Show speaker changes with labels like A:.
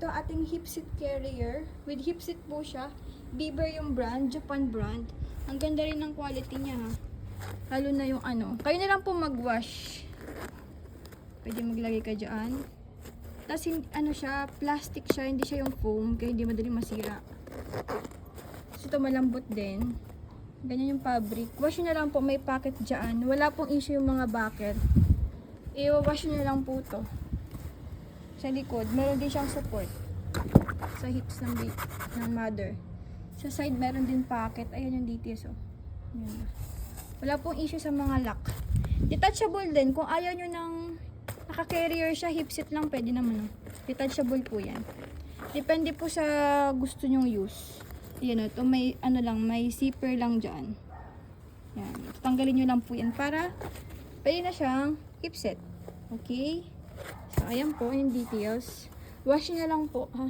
A: Ito ating hipsit carrier. With hipsit po siya. Bieber yung brand, Japan brand. Ang ganda rin ng quality niya ha. Lalo na yung ano. Kayo na lang po mag-wash. Pwede maglagay ka dyan. Tapos ano siya, plastic siya, hindi siya yung foam. Kaya hindi madaling masira. So ito malambot din. Ganyan yung fabric. Wash nyo na lang po, may packet dyan. Wala pong issue yung mga bucket. I-wash nyo lang po to. Sa likod, meron din siyang support sa hips ng mother. Sa side, meron din pocket. Ayan yung details, oh. Ayan. Wala pong issue sa mga lock. Detachable din. Kung ayaw nyo ng naka-carrier siya, hipsit lang, pwede naman. Oh. Detachable po yan. Depende po sa gusto nyong use. Ayan, ito may, ano lang, may zipper lang dyan. Ayan. Tanggalin nyo lang po yan para pwede na siyang hipsit. Okay? So, ayan po yung details. Wash nyo lang po, ha?